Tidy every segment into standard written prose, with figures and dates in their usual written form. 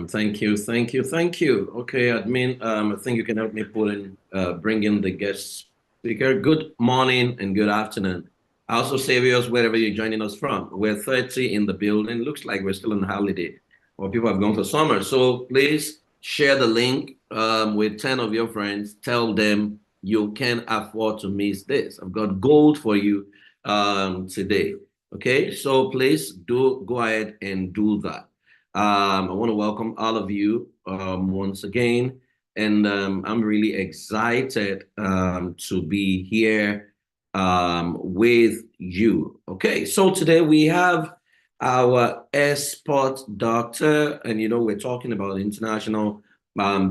Thank you. Okay, admin, I think you can help me bring in the guest speaker. Good morning and good afternoon. Also, saviors, wherever you're joining us from. We're 30 in the building. Looks like we're still on holiday, or people have gone for summer. So please share the link with 10 of your friends. Tell them you can't afford to miss this. I've got gold for you today. Okay, so please do go ahead and do that. I want to welcome all of you once again, and I'm really excited to be here with you. Okay, so today we have our export doctor, and we're talking about international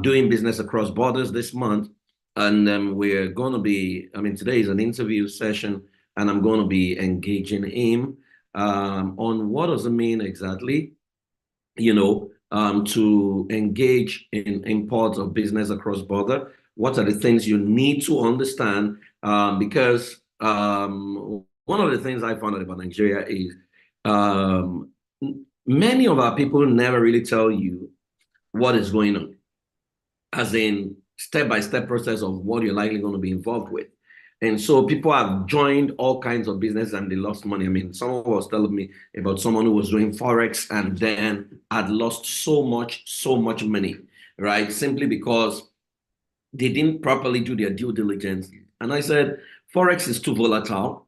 doing business across borders this month, and we're going to be, today is an interview session, and I'm going to be engaging him on what does it mean exactly to engage in import of business across border. What are the things you need to understand? Because one of the things I found out about Nigeria is many of our people never really tell you what is going on, as in step-by-step process of what you're likely going to be involved with. And so people have joined all kinds of business and they lost money. Someone was telling me about someone who was doing Forex and then had lost so much money, right? Simply because they didn't properly do their due diligence. And I said, Forex is too volatile.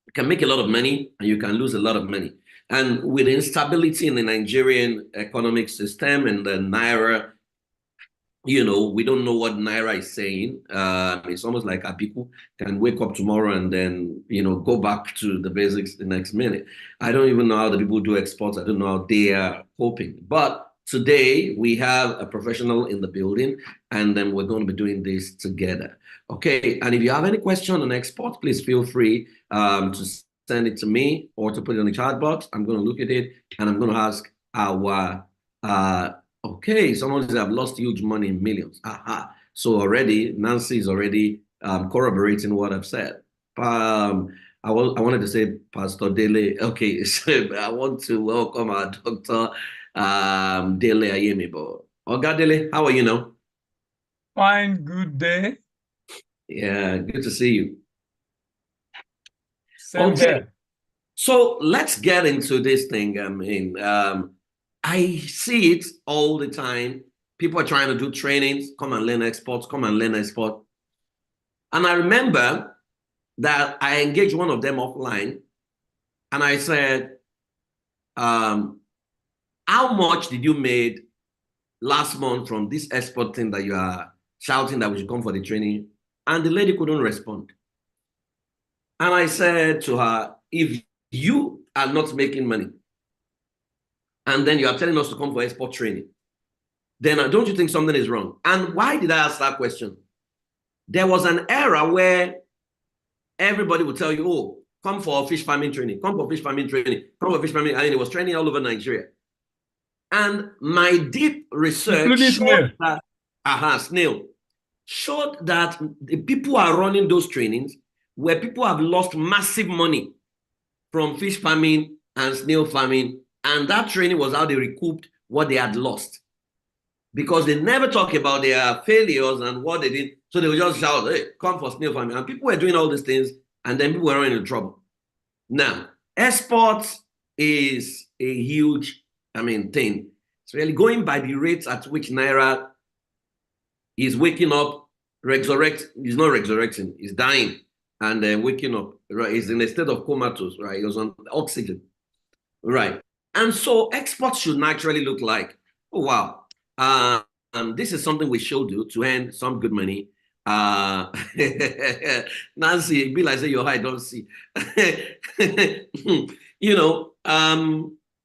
You can make a lot of money and you can lose a lot of money. And with instability in the Nigerian economic system and the Naira, we don't know what Naira is saying. It's almost like people can wake up tomorrow and then, go back to the basics the next minute. I don't even know how the people do exports. I don't know how they are coping. But today we have a professional in the building, and then we're going to be doing this together. Okay. And if you have any question on export, please feel free to send it to me or to put it in the chat box. I'm going to look at it and I'm going to ask our okay, someone says I've lost huge money in millions. Aha. So already, Nancy is already corroborating what I've said. I wanted to say Pastor Dele. Okay, so I want to welcome our Dr. Dele Ayemibo. Oga Dele, how are you now? Fine, good day. Yeah, good to see you. Same here. So let's get into this thing. I see it all the time. People are trying to do trainings, come and learn exports, come and learn export. And I remember that I engaged one of them offline and I said, how much did you made last month from this export thing that you are shouting that we should come for the training? And the lady couldn't respond. And I said to her, if you are not making money, and then you are telling us to come for export training, then don't you think something is wrong? And why did I ask that question? There was an era where everybody would tell you, oh, come for fish farming training, come for fish farming training, come for fish farming. And it was training all over Nigeria. And my deep research showed that, snail, showed that the people are running those trainings where people have lost massive money from fish farming and snail farming. And that training was how they recouped what they had lost. Because they never talk about their failures and what they did. So they would just shout, hey, come for snail farming. And people were doing all these things, and then people were running into trouble. Now, exports is a huge, thing. It's really going by the rates at which Naira is waking up, he's not resurrecting, he's dying, and then waking up, right? He's in a state of comatose, right? He was on oxygen, right? And so exports should naturally look like, oh, wow, this is something we should do to earn some good money. Nancy, be like say your eye don't see.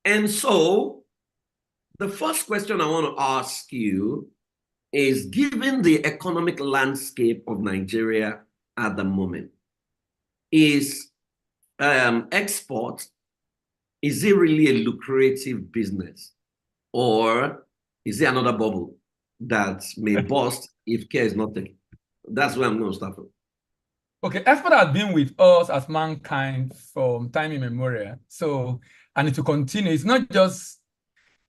And so the first question I want to ask you is, given the economic landscape of Nigeria at the moment, is export, is it really a lucrative business, or is there another bubble that may burst if care is not taken? That's where I'm going to start from. Okay, export has been with us as mankind from time immemorial. So, and it will continue. It's not just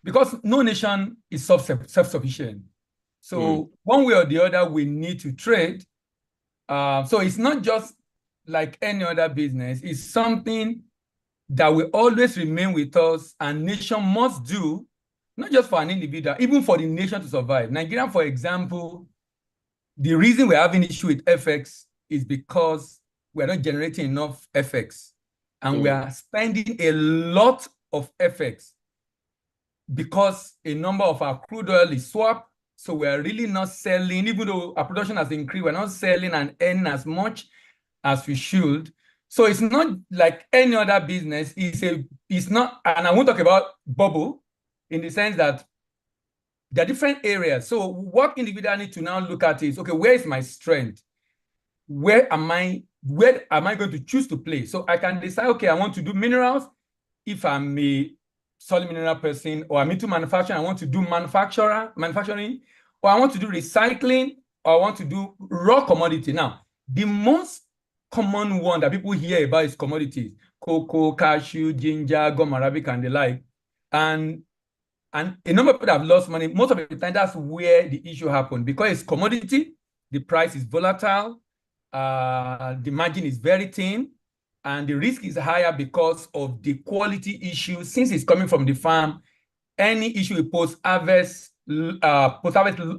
because no nation is self-sufficient. So one way or the other, we need to trade. So it's not just like any other business. It's something that will always remain with us, and nation must do, not just for an individual, even for the nation to survive. Nigeria, for example, the reason we're having issue with FX is because we're not generating enough FX, and we are spending a lot of FX because a number of our crude oil is swapped. So we're really not selling, even though our production has increased, we're not selling and earning as much as we should. So it's not like any other business. It's not, and I won't talk about bubble in the sense that there are different areas. So what individual need to now look at is, okay, where is my strength? Where am I going to choose to play? So I can decide, okay, I want to do minerals if I'm a solid mineral person, or I'm into manufacturing, I want to do manufacturing, or I want to do recycling, or I want to do raw commodity. Now, the most common one that people hear about is commodities: cocoa, cashew, ginger, gum arabic, and the like. And a number of people have lost money. Most of the time, that's where the issue happened, because it's commodity, the price is volatile, the margin is very thin, and the risk is higher because of the quality issue. Since it's coming from the farm, any issue with post-harvest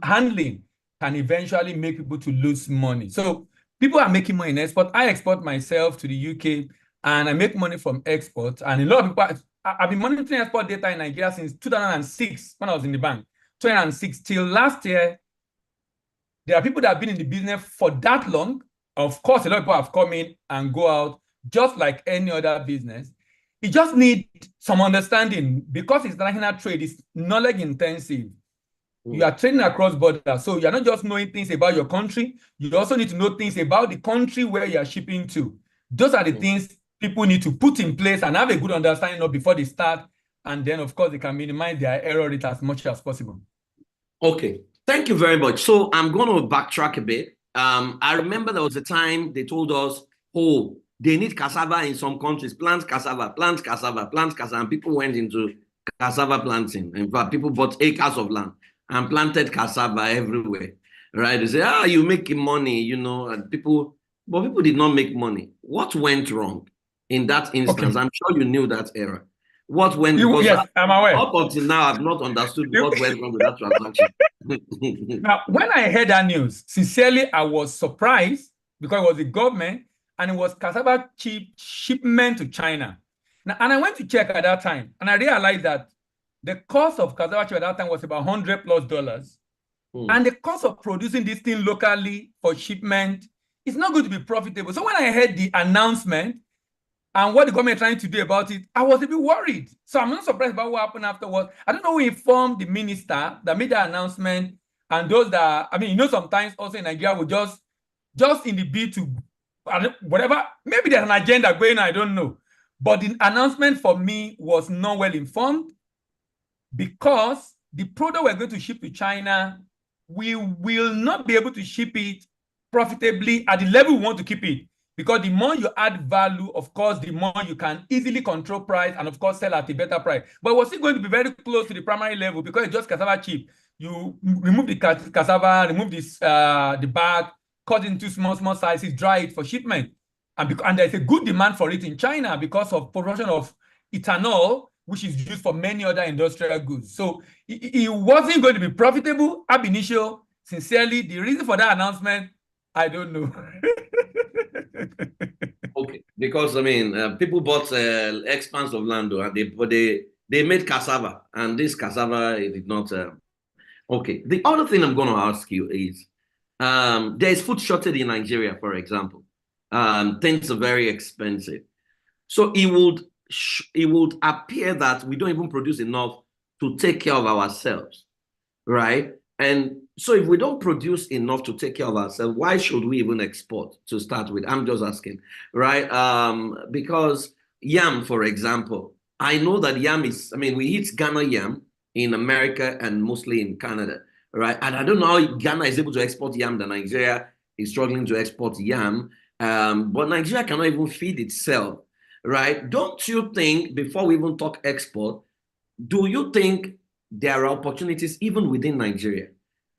handling can eventually make people to lose money. So people are making money in export. I export myself to the UK, and I make money from export. And a lot of people, I've been monitoring export data in Nigeria since 2006, when I was in the bank. 2006 till last year. There are people that have been in the business for that long. Of course, a lot of people have come in and go out, just like any other business. You just need some understanding, because it's international trade, it's knowledge intensive. You are trading across borders. So you're not just knowing things about your country, you also need to know things about the country where you're shipping to. Those are the things people need to put in place and have a good understanding of before they start. And then, of course, they can minimize their error rate as much as possible. Okay, thank you very much. So I'm going to backtrack a bit. I remember there was a time they told us, oh, they need cassava in some countries. Plant cassava, plant cassava, plant cassava. And people went into cassava planting. In fact, people bought acres of land and planted cassava everywhere. Right? They say, you're making money, you know, and but people did not make money. What went wrong in that instance? Okay. I'm sure you knew that era. What went wrong? Yes, I'm aware. Up until now, I've not understood what went wrong with that transaction. Now, when I heard that news, sincerely, I was surprised, because it was the government, and it was cassava shipment to China. Now, and I went to check at that time, and I realized that the cost of cassava chip at that time was about $100+. And the cost of producing this thing locally for shipment is not going to be profitable. So when I heard the announcement and what the government is trying to do about it, I was a bit worried. So I'm not surprised about what happened afterwards. I don't know who informed the minister that made the announcement, and those that, I mean, you know, sometimes also in Nigeria, we just in the bid to whatever, maybe there's an agenda going on, I don't know. But the announcement for me was not well informed, because the product we're going to ship to China, we will not be able to ship it profitably at the level we want to keep it. Because the more you add value, of course, the more you can easily control price and, of course, sell at a better price. But we're still going to be very close to the primary level, because it's just cassava chip. You remove the cassava, remove this, the bag, cut it into small sizes, dry it for shipment. And there's a good demand for it in China because of production of ethanol, which is used for many other industrial goods. So it wasn't going to be profitable ab initio. Sincerely, the reason for that announcement, I don't know. Okay, because I mean, people bought expanse of land, and they made cassava, and this cassava did not. Okay, the other thing I'm going to ask you is, there is food shortage in Nigeria, for example. Things are very expensive, so it would appear that we don't even produce enough to take care of ourselves, right? And so if we don't produce enough to take care of ourselves, why should we even export to start with? I'm just asking, right? Because yam, for example, I know that yam is, I mean, we eat Ghana yam in America and mostly in Canada, right? And I don't know how Ghana is able to export yam, that Nigeria is struggling to export yam. But Nigeria cannot even feed itself, right? Don't you think, before we even talk export, do you think there are opportunities even within Nigeria,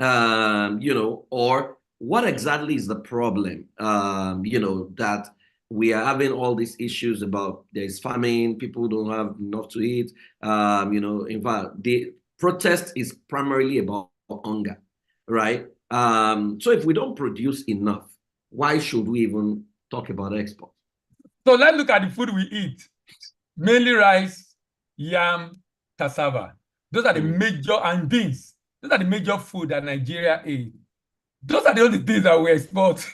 or what exactly is the problem, that we are having all these issues about there's famine, people don't have enough to eat. In fact, the protest is primarily about hunger, right? So if we don't produce enough, why should we even talk about export? So let's look at the food we eat. Mainly rice, yam, cassava. Those are the major, and beans. Those are the major food that Nigeria eats. Those are the only things that we export.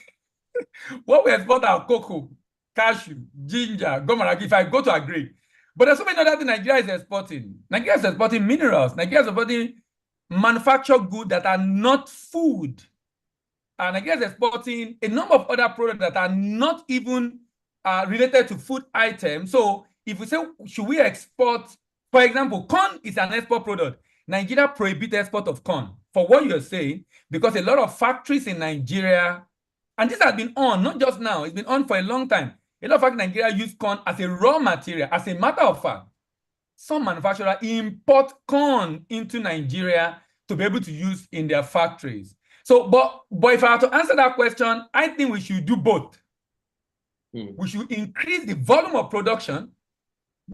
What we export are cocoa, cashew, ginger, gomaragi, if I go to agree. But there's so many other things Nigeria is exporting. Nigeria is exporting minerals. Nigeria is exporting manufactured goods that are not food. And Nigeria is exporting a number of other products that are not even related to food items. So if we say, should we export, for example, corn is an export product. Nigeria prohibits export of corn, for what you're saying, because a lot of factories in Nigeria, and this has been on, not just now, it's been on for a long time. A lot of factories in Nigeria use corn as a raw material. As a matter of fact, some manufacturers import corn into Nigeria to be able to use in their factories. So, but if I have to answer that question, I think we should do both. We should increase the volume of production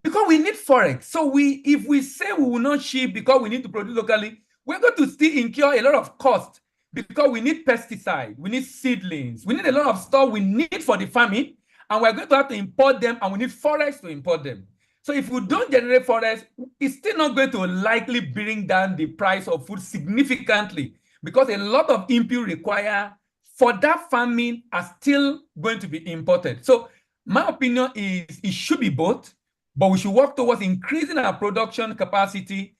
because we need Forex. So if we say we will not ship because we need to produce locally, we're going to still incur a lot of cost because we need pesticide, we need seedlings, we need a lot of stuff we need for the farming, and we're going to have to import them, and we need Forex to import them. So if we don't generate Forex, it's still not going to likely bring down the price of food significantly because a lot of input required for that farming are still going to be imported. So my opinion is it should be both, but we should work towards increasing our production capacity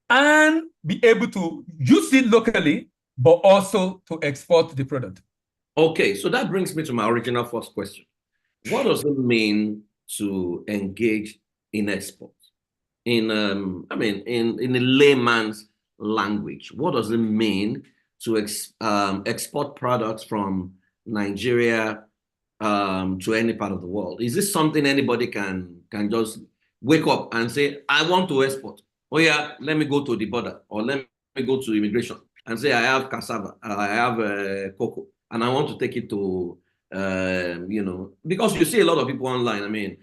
and be able to use it locally, but also to export the product. Okay, so that brings me to my original first question. What does it mean to engage in export? In in a layman's language, what does it mean to export products from Nigeria to any part of the world? Is this something anybody can just wake up and say, I want to export? Oh yeah, let me go to the border, or let me go to immigration and say I have cassava, I have cocoa, and I want to take it to because you see a lot of people online.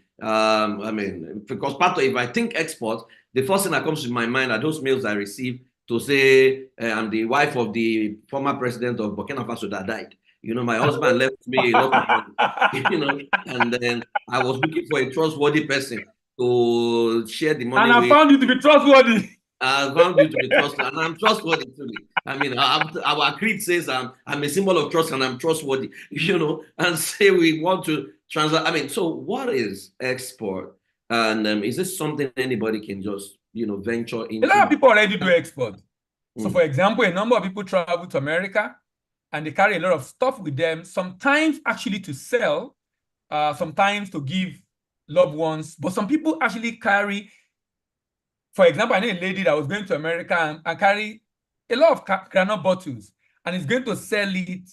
Because part of, if I think export, the first thing that comes to my mind are those mails I receive to say I'm the wife of the former president of Burkina Faso that died. My husband left me a lot of money, and then I was looking for a trustworthy person to share the money with. And I found you to be trustworthy. I found you to be trustworthy, and I'm trustworthy too. Our creed says I'm a symbol of trust and I'm trustworthy, and say we want to transact. So what is export? And is this something anybody can just, venture into? A lot of people already do export. So for example, a number of people travel to America and they carry a lot of stuff with them, sometimes actually to sell, sometimes to give loved ones, but some people actually carry. For example, I know a lady that was going to America and carry a lot of granite bottles and is going to sell it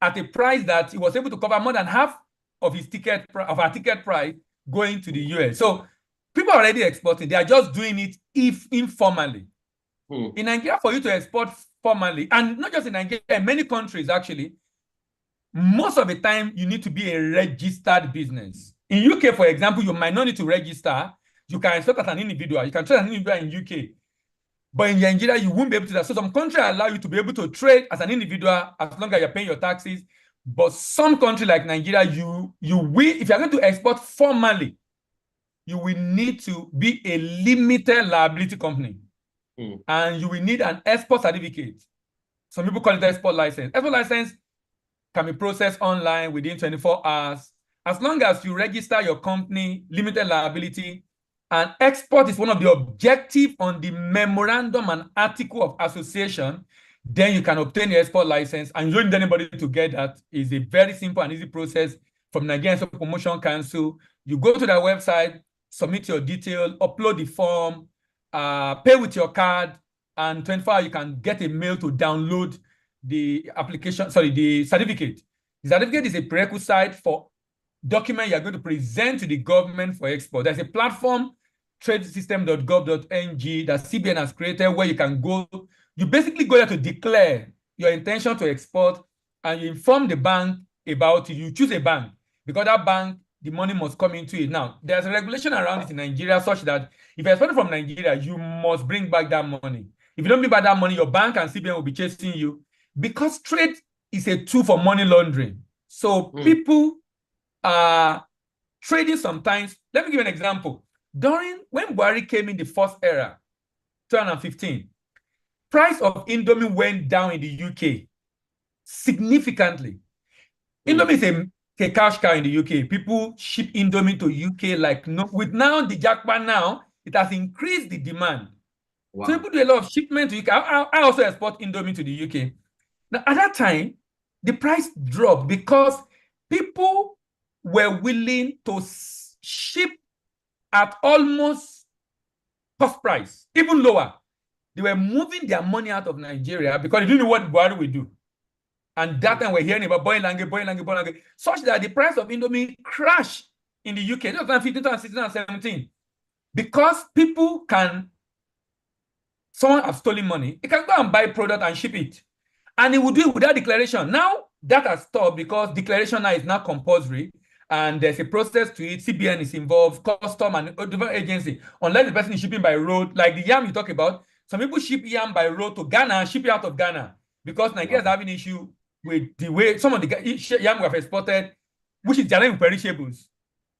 at a price that he was able to cover more than half of her ticket price going to the US. So people are already exporting. They are just doing it informally. In Nigeria, for you to export formally, and not just in Nigeria, in many countries actually, most of the time you need to be a registered business. In UK, for example, you might not need to register. You can export as an individual. You can trade as an individual in UK. But in Nigeria, you won't be able to do that. So some countries allow you to be able to trade as an individual as long as you're paying your taxes. But some countries like Nigeria, you will, if you're going to export formally, you will need to be a limited liability company. And you will need an export certificate. Some people call it export license. Export license can be processed online within 24 hours. As long as you register your company, limited liability, and export is one of the objectives on the memorandum and article of association, then you can obtain your export license. And you don't need anybody to get that. It's a very simple and easy process from Nigerian Export Promotion Council. You go to their website, submit your detail, upload the form, pay with your card, and 24 hours you can get a mail to download the the certificate. The certificate is a prerequisite for document you're going to present to the government for export. There's a platform tradesystem.gov.ng that CBN has created, where you can go. You basically go there to declare your intention to export, and you inform the bank about it. You choose a bank, because that bank, the money must come into it. Now, there's a regulation around it in Nigeria such that if you're exporting from Nigeria, you must bring back that money. If you don't bring back that money, your bank and CBN will be chasing you, because trade is a tool for money laundering. So people are trading sometimes. Let me give you an example. When Buhari came in the first era, 2015, price of Indomie went down in the UK significantly. Indomie is a cash cow in the UK. People ship Indomie to UK like no. With now the jackpot now, it has increased the demand. Wow. So people do a lot of shipment to UK. I also export Indomie to the UK. Now at that time, the price dropped because people were willing to ship at almost cost price, even lower. They were moving their money out of Nigeria because they didn't know what Buhari would do. And that time we're hearing about boy lange, such that the price of Indomie crashed in the UK, 2015, 2016, and 2017. Because someone has stolen money, he can go and buy product and ship it. And he will do it without declaration. Now, that has stopped because declaration now is not compulsory. And there's a process to it. CBN is involved, custom and different agency. Unless the person is shipping by road, like the yam you talk about, some people ship yam by road to Ghana, ship it out of Ghana, because Nigeria is having issue with the way some of the yam we have exported, which is generally perishables,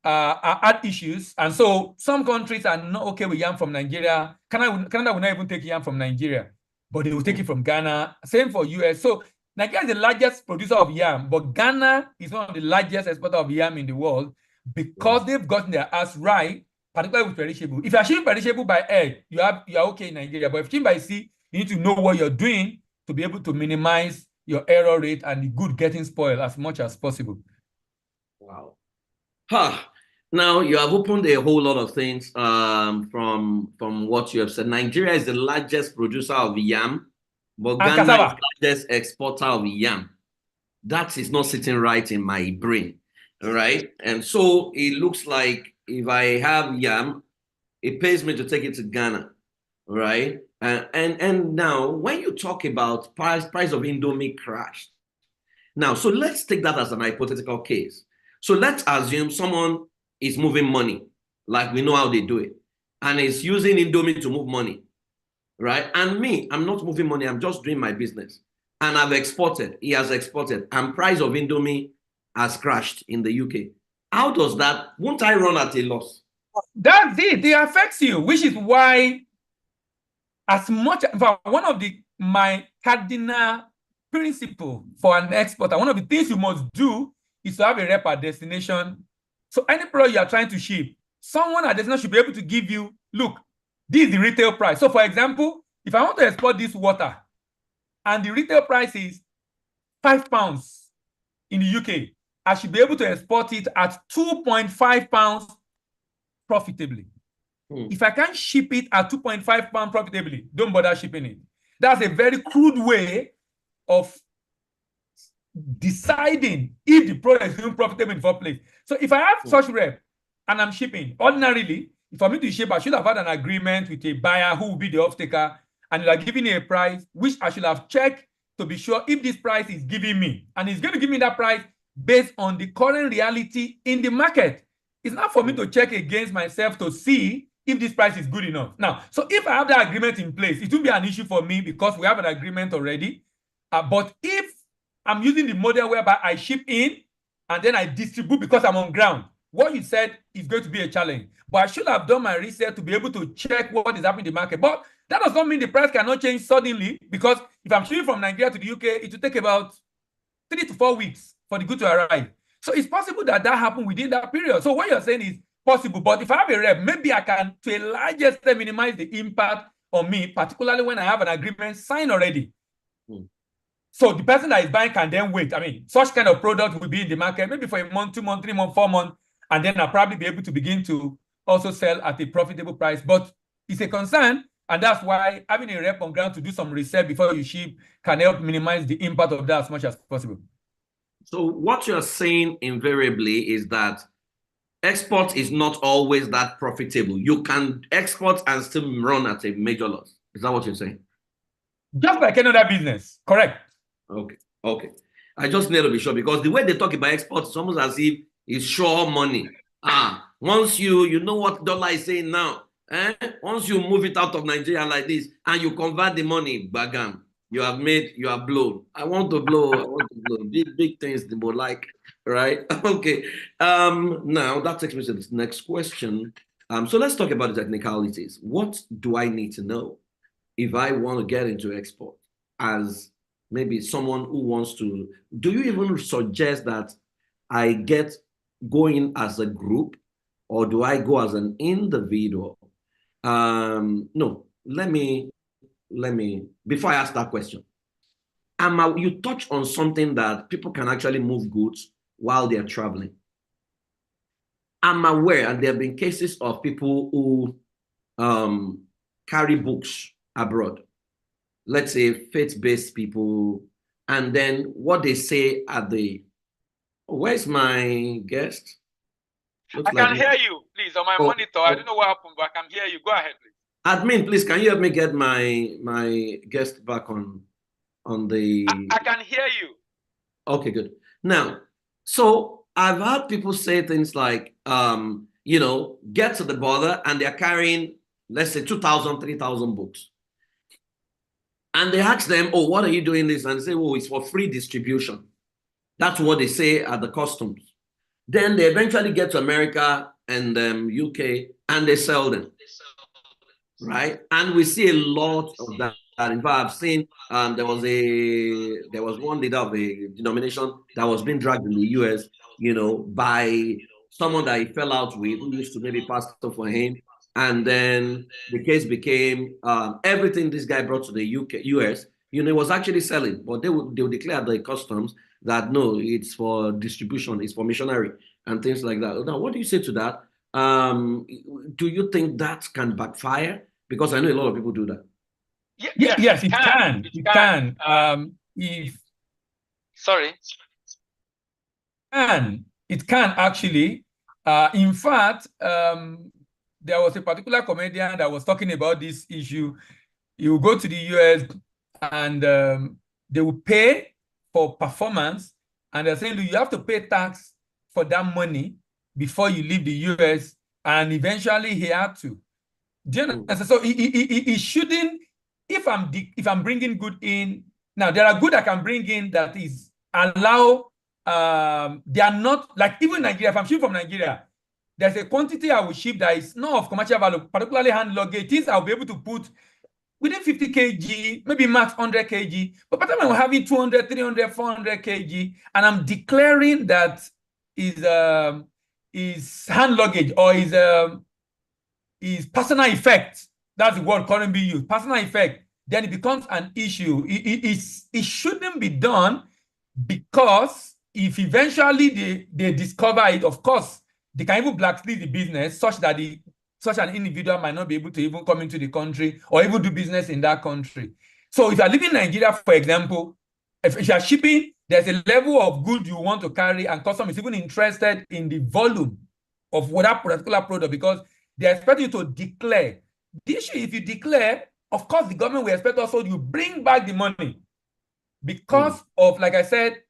are at issues. And so some countries are not okay with yam from Nigeria. Canada will not even take yam from Nigeria, but they will take it from Ghana. Same for US. So Nigeria is the largest producer of yam, but Ghana is one of the largest exporters of yam in the world, because they've gotten their ass right, particularly with perishable. If you are shipping perishable by air, you are okay in Nigeria. But if you ship by sea, you need to know what you're doing to be able to minimize your error rate and the good getting spoiled as much as possible. Wow. Now you have opened a whole lot of things from what you have said. Nigeria is the largest producer of yam, but Ghana is the largest exporter of yam. That is not sitting right in my brain. All right. And so it looks like if I have yam, it pays me to take it to Ghana. Right. And now when you talk about price of Indomie crashed. Now, so let's take that as an hypothetical case. So let's assume someone is moving money, like we know how they do it, and is using Indomie to move money. Right. And me, I'm not moving money. I'm just doing my business. And I've exported. He has exported. And price of Indomie has crashed in the UK. How does that? Won't I run at a loss? That's it. It affects you, which is why, as much, one of my cardinal principle for an exporter, one of the things you must do is to have a rep at destination. So any product you are trying to ship, someone at destination should be able to give you, look, this is the retail price. So for example, if I want to export this water and the retail price is £5 in the UK, I should be able to export it at £2.5 profitably. If I can't ship it at £2.5 profitably, don't bother shipping it. That's a very crude way of deciding if the product is even profitable in the first place. So if I have such rep and I'm shipping, ordinarily, for me to ship, I should have had an agreement with a buyer who will be the off-taker, and they are giving me a price, which I should have checked to be sure if this price is giving me. And it's going to give me that price based on the current reality in the market. It's not for me to check against myself to see if this price is good enough. Now, so if I have that agreement in place, it won't be an issue for me because we have an agreement already. But if I'm using the model whereby I ship in and then I distribute because I'm on ground, what you said is going to be a challenge. But I should have done my research to be able to check what is happening in the market. But that does not mean the price cannot change suddenly, because if I'm shipping from Nigeria to the UK, it will take about 3 to 4 weeks for the good to arrive. So it's possible that happened within that period. So what you're saying is possible. But if I have a rep, maybe I can, to a large extent, minimize the impact on me, particularly when I have an agreement signed already. So the person that is buying can then wait. I mean, such kind of product will be in the market maybe for a month, 2 months, 3 months, 4 months, and then I'll probably be able to begin to also sell at a profitable price. But it's a concern, and that's why having a rep on ground to do some research before you ship can help minimize the impact of that as much as possible. So what you're saying invariably is that export is not always that profitable. You can export and still run at a major loss. Is that what you're saying? Just like any other business, correct? Okay, okay. I just need to be sure because the way they talk about exports, it's almost as if it's sure money. Once you know what dollar is saying now, once you move it out of Nigeria like this and you convert the money, bagam, you have blown. I want to blow. Big things they would like, right? Okay. Now that takes me to the next question. So let's talk about the technicalities. What do I need to know if I want to get into export as maybe someone who wants to? Do you even suggest that I get going as a group, or do I go as an individual? No, let me before I ask that question, you touch on something that people can actually move goods while they're traveling. I'm aware, and there have been cases of people who carry books abroad. Let's say faith-based people, and then what they say at the, where's my guest? I can hear you, please, on my monitor. I don't know what happened, but I can hear you. Go ahead, please. Admin, please, can you help me get my guest back on the? I can hear you. Okay, good. Now, so I've heard people say things like, get to the border and they're carrying, let's say, 2,000, 3,000 books. And they ask them, oh, what are you doing this? And they say, oh, it's for free distribution. That's what they say at the customs. Then they eventually get to America and UK and they sell them, right? And we see a lot of that. In fact, I've seen there was one leader of a denomination that was being dragged in the US, by someone that he fell out with, who used to maybe pastor for him. And then the case became everything this guy brought to the US, it was actually selling, but they would declare the customs that no, it's for distribution, it's for missionary and things like that. Now, what do you say to that? Do you think that can backfire? Because I know a lot of people do that. Yes, it can. It can. It can actually. In fact, there was a particular comedian that was talking about this issue. You go to the US and they will pay for performance, and they're saying you have to pay tax for that money before you leave the US, and eventually he had to. Do you know? So it shouldn't. If I'm bringing good in now, there are good I can bring in that is allow. They are not like even Nigeria. If I'm shipping from Nigeria, there's a quantity I will ship that is not of commercial value, particularly hand luggage. Things I'll be able to put within 50 kg, maybe max 100 kg. But by the time I'm having 200, 300, 400 kg, and I'm declaring that is hand luggage or is personal effect. That's the word currently being used. Personal effect. Then it becomes an issue. It shouldn't be done, because if eventually they discover it, of course, they can even blacklist the business such that such an individual might not be able to even come into the country or even do business in that country. So if you're living in Nigeria, for example, if you're shipping, there's a level of good you want to carry, and customs is even interested in the volume of that particular product because they expect you to declare. The issue, if you declare, of course, the government will expect also you bring back the money because of, like I said,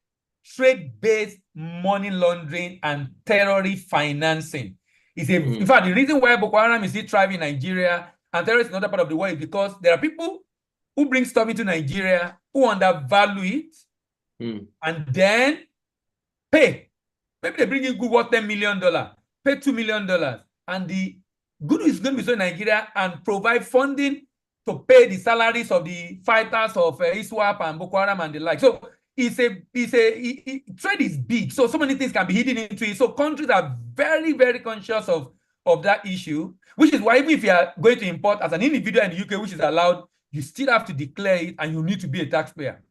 trade-based money laundering and terrorist financing. In fact, the reason why Boko Haram is still thriving in Nigeria and terrorists in other part of the world is because there are people who bring stuff into Nigeria who undervalue it and then pay. Maybe they bring in good worth $10 million, pay $2 million, and the good is going to be so in Nigeria and provide funding to pay the salaries of the fighters of ISWAP and Boko Haram and the like. So trade is big. So many things can be hidden into it. So countries are very, very conscious of that issue, which is why even if you are going to import as an individual in the UK, which is allowed, you still have to declare it and you need to be a taxpayer.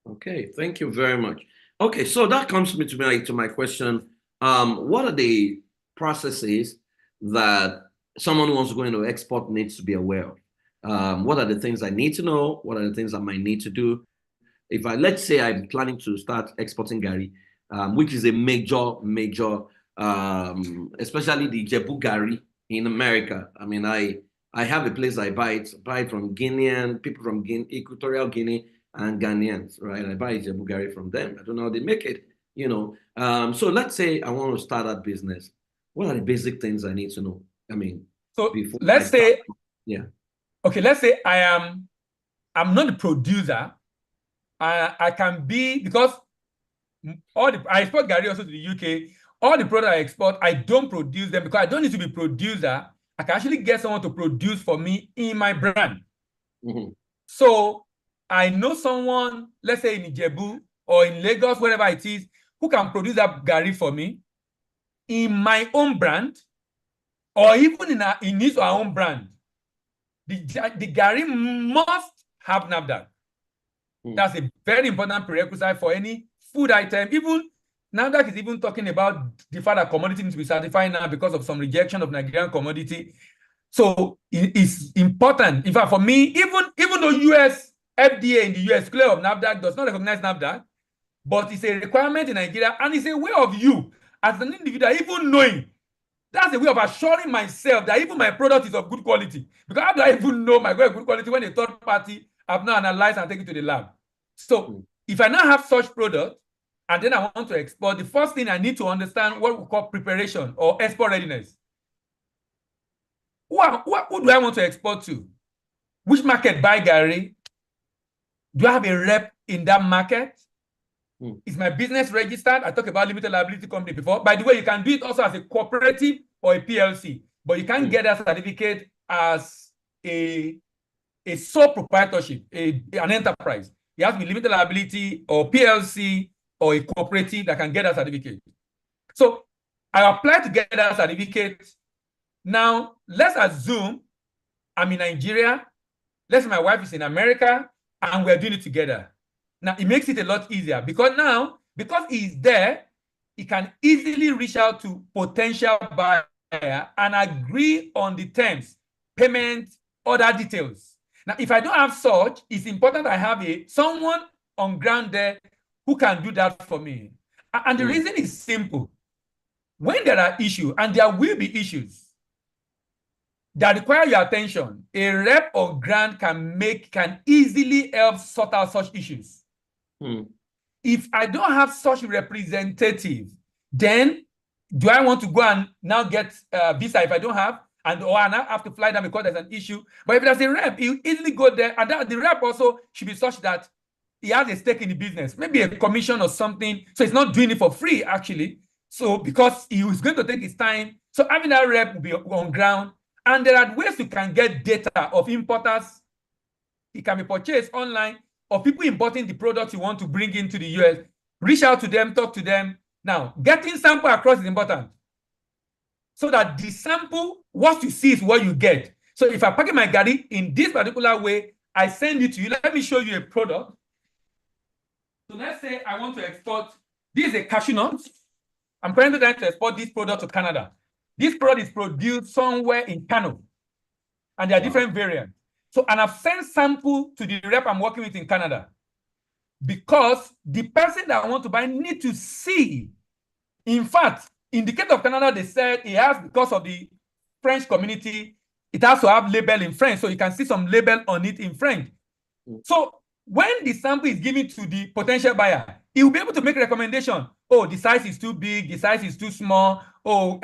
Okay, thank you very much. Okay, so that comes to my question. What are the processes that someone who wants to go into export needs to be aware of? What are the things I need to know? What are the things I might need to do? Let's say I'm planning to start exporting Gary, which is a major especially the Jebu Gari in America. I mean, I have a place I buy it from Guinean people from Equatorial Guinea and Ghanaians, right? I buy Jebu Gari from them. I don't know how they make it, you know. So let's say I want to start a business. What are the basic things I need to know? I mean, so before let's say, yeah. Okay, let's say I'm not a producer. I can be, because I export Gary also to the UK. All the products I export, I don't produce them because I don't need to be producer. I can actually get someone to produce for me in my brand. Mm-hmm. So I know someone, let's say in Ijebu or in Lagos, wherever it is, who can produce that Gary for me in my own brand, or even in his or her own brand. The Gary must have NAFDAC. That's a very important prerequisite for any food item. Even NAFDAC is even talking about the fact that commodity needs to be certified now because of some rejection of Nigerian commodity. So it's important. In fact, for me, even though US FDA in the US, clear of NAFDAC, does not recognize NAFDAC, but it's a requirement in Nigeria, and it's a way of you as an individual, even knowing. That's a way of assuring myself that even my product is of good quality. Because how do I even know my good quality when a third party have not analyzed and taken it to the lab? So if I now have such product and then I want to export, the first thing I need to understand what we call preparation or export readiness. Who do I want to export to? Which market buy Gary? Do I have a rep in that market? Is my business registered? I talked about limited liability company before. By the way, you can do it also as a cooperative or a PLC, but you can't get that certificate as a sole proprietorship, an enterprise. You have to be limited liability or PLC or a cooperative that can get that certificate. So I applied to get that certificate. Now, let's assume I'm in Nigeria. Let's say my wife is in America and we're doing it together. Now, it makes it a lot easier because now, because he's there, he can easily reach out to potential buyer and agree on the terms, payment, other details. Now, if I don't have such, it's important I have someone on ground there who can do that for me. And the reason is simple. When there are issues, and there will be issues that require your attention, a rep or grant can easily help sort out such issues. If I don't have such representative, then do I want to go and now get a visa if I don't have, or I now have to fly down because there's an issue? But if there's a rep, you easily go there, and the rep also should be such that he has a stake in the business, maybe a commission or something. So he's not doing it for free, actually. So because he was going to take his time, so having that rep will be on ground. And there are ways you can get data of importers. It can be purchased online, or people importing the products you want to bring into the US. Reach out to them, talk to them. Now, getting sample across is important. So that the sample, what you see is what you get. So if I package my Gary in this particular way, I send it to you. Let me show you a product. So let's say I want to export, this is a cashew nut. I'm currently trying to export this product to Canada. This product is produced somewhere in Kano, and there are different variants. So, and I've sent sample to the rep I'm working with in Canada because the person that I want to buy need to see. In fact, in the case of Canada, they said it has, because of the French community, it has to have label in French, so you can see some label on it in French. So when the sample is given to the potential buyer, he will be able to make a recommendation. Oh, the size is too big, the size is too small. Oh,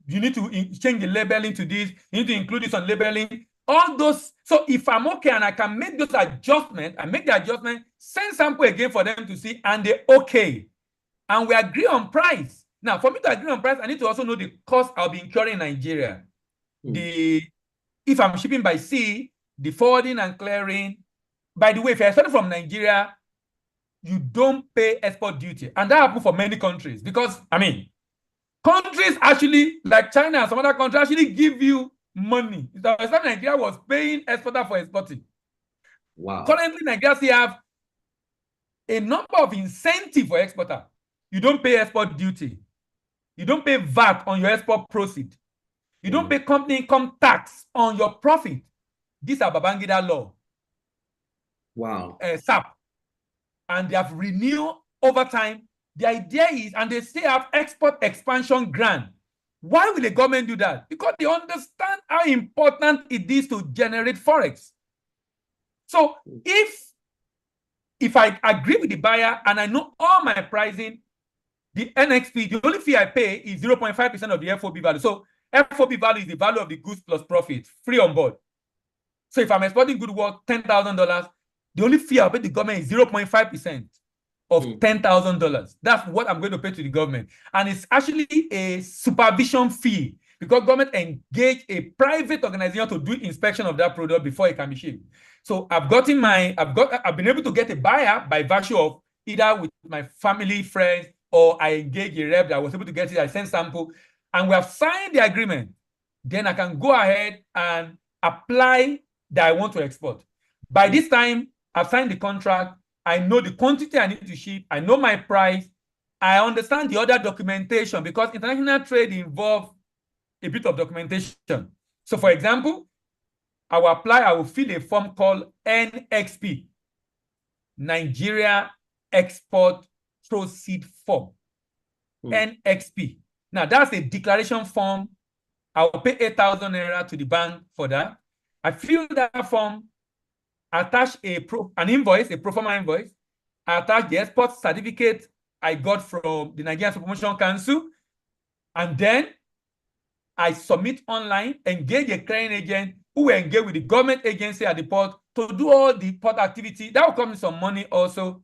you need to change the labeling to this. You need to include this on labeling. All those. So if I'm okay and I can make those adjustments, I make the adjustment, send sample again for them to see, and they're okay. And we agree on price. Now, for me to agree on price, I need to also know the cost I'll be incurring in Nigeria. If I'm shipping by sea, the forwarding and clearing. By the way, if you're starting from Nigeria, you don't pay export duty. And that happens for many countries because, I mean, countries actually, like China and some other countries, actually give you money. Nigeria was paying exporter for exporting. Wow. Currently, Nigeria still have a number of incentives for exporter. You don't pay export duty. You don't pay VAT on your export proceed. You don't pay company income tax on your profit. These are Babangida law. Wow. SAP. And they have renewed over time The idea is, and they still have export expansion grant. Why will the government do that? Because they understand how important it is to generate Forex. So if I agree with the buyer and I know all my pricing, the NXP, the only fee I pay is 0.5% of the FOB value. So FOB value is the value of the goods plus profit, free on board. So if I'm exporting good worth $10,000, the only fee I'll pay the government is 0.5% of $10,000. That's what I'm going to pay to the government. And it's actually a supervision fee because government engage a private organization to do inspection of that product before it can be shipped. So I've been able to get a buyer by virtue of either with my family, friends, or I engage a rep that I was able to get it. I sent sample, and we have signed the agreement. Then I can go ahead and apply that I want to export. By this time, I've signed the contract. I know the quantity I need to ship. I know my price. I understand the other documentation because international trade involves a bit of documentation. So, for example, I will fill a form called NXP, Nigeria Export Proceed Form. NXP. Now, that's a declaration form. I'll pay 8,000 naira to the bank for that. I fill that form, attach an invoice, a pro forma invoice. I attach the export certificate I got from the Nigerian Promotion Council, and then I submit online, engage a clearing agent who will engage with the government agency at the port to do all the port activity. That will come in some money also.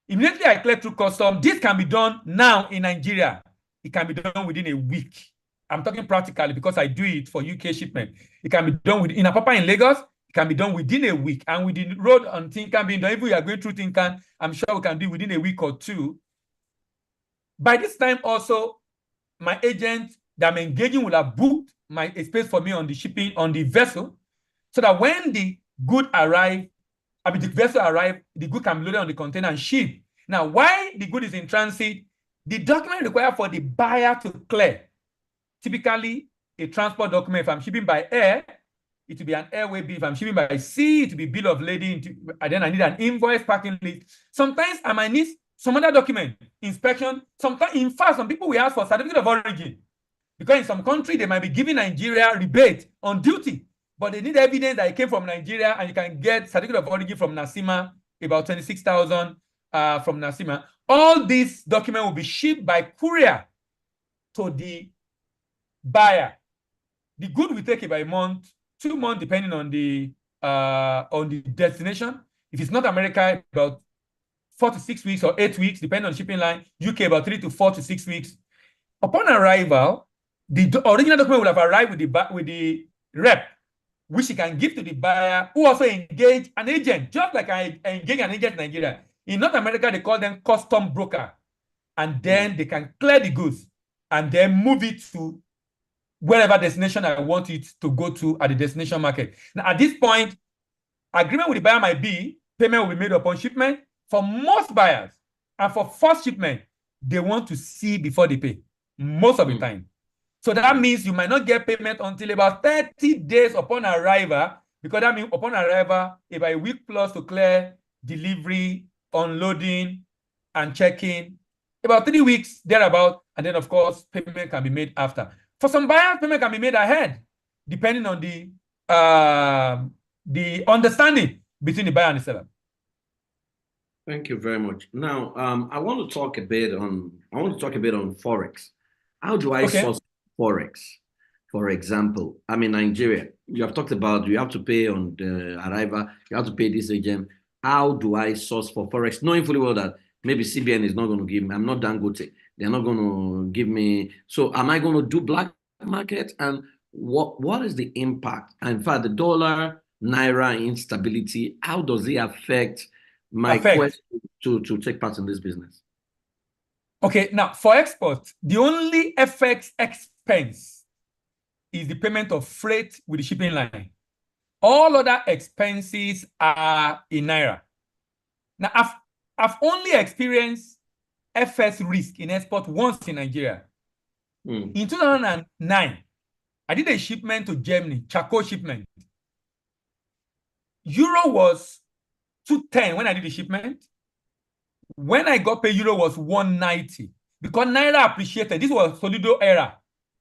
Immediately I clear through custom. This can be done now in Nigeria. It can be done within a week. I'm talking practically because I do it for UK shipment. It can be done in Apapa in Lagos. It can be done within a week. And with the road on Tinkan being done, if we are going through Tinkan, I'm sure we can do it within a week or two. By this time also, my agent that I'm engaging will have booked a space for me on the shipping, on the vessel, so that when the good the vessel arrive, the good can be loaded on the container and shipped. Now, while the good is in transit, the document required for the buyer to clear, typically a transport document. If I'm shipping by air, it will be an airway bill. If I'm shipping by sea, it will be bill of lading. And then I need an invoice, packing list. Sometimes I might need some other document, inspection. Sometimes, in fact, some people will ask for certificate of origin because in some country they might be giving Nigeria rebate on duty, but they need evidence that it came from Nigeria, and you can get certificate of origin from NASIMA, about 26,000 from NASIMA. All these documents will be shipped by courier to the buyer. The good will take about a month, 2 months, depending on the destination. If it's not America, about 4 to 6 weeks or 8 weeks, depending on the shipping line. UK, about 3 to 4 to 6 weeks. Upon arrival, the original document will have arrived with the rep, which he can give to the buyer, who also engage an agent, just like I engage an agent in Nigeria. In North America, they call them custom broker. And then they can clear the goods and then move it to wherever destination I want it to go to at the destination market. Now, at this point, agreement with the buyer might be payment will be made upon shipment. For most buyers, and for first shipment, they want to see before they pay, most of the time. So that means you might not get payment until about 30 days upon arrival, because that means upon arrival, about a week plus to clear delivery, unloading, and checking. About 3 weeks, thereabout, and then, of course, payment can be made after. For some buyers, payment can be made ahead, depending on the understanding between the buyer and the seller. Thank you very much. Now, I want to talk a bit on Forex. How do I source Forex? For example, I'm in Nigeria. You have talked about you have to pay on the arrival, you have to pay this agent. How do I source for Forex? Knowing fully well that maybe CBN is not going to give me, I'm not Dangote, they're not going to give me. So am I going to do black market? And what is the impact? In fact, the dollar, Naira instability, how does it affect my quest to take part in this business? Okay, now for export, the only FX expense is the payment of freight with the shipping line. All other expenses are in Naira. Now, I've only experienced FX risk in export once in Nigeria. In 2009, I did a shipment to Germany, charcoal shipment. Euro was 210 when I did the shipment. When I got paid, euro was 190 because Naira appreciated. This was Solido era.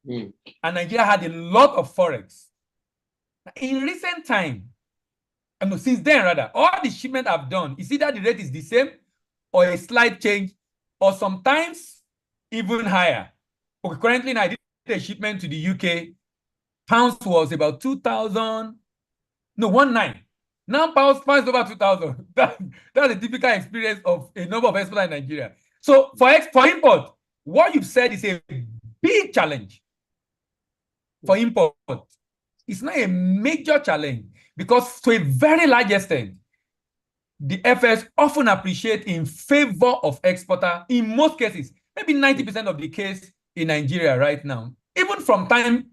And Nigeria had a lot of Forex. In recent time, I mean, since then rather, all the shipment I've done, is either the rate is the same or a slight change, or sometimes even higher. Okay, currently now I did a shipment to the UK. Pounds was about 2,000, no, 19. Now pounds over 2,000. That's a typical experience of a number of exporters in Nigeria. So for import, what you've said is a big challenge for import. It's not a major challenge because to a very large extent, the FS often appreciate in favor of exporter in most cases, maybe 90% of the case in Nigeria right now. Even from time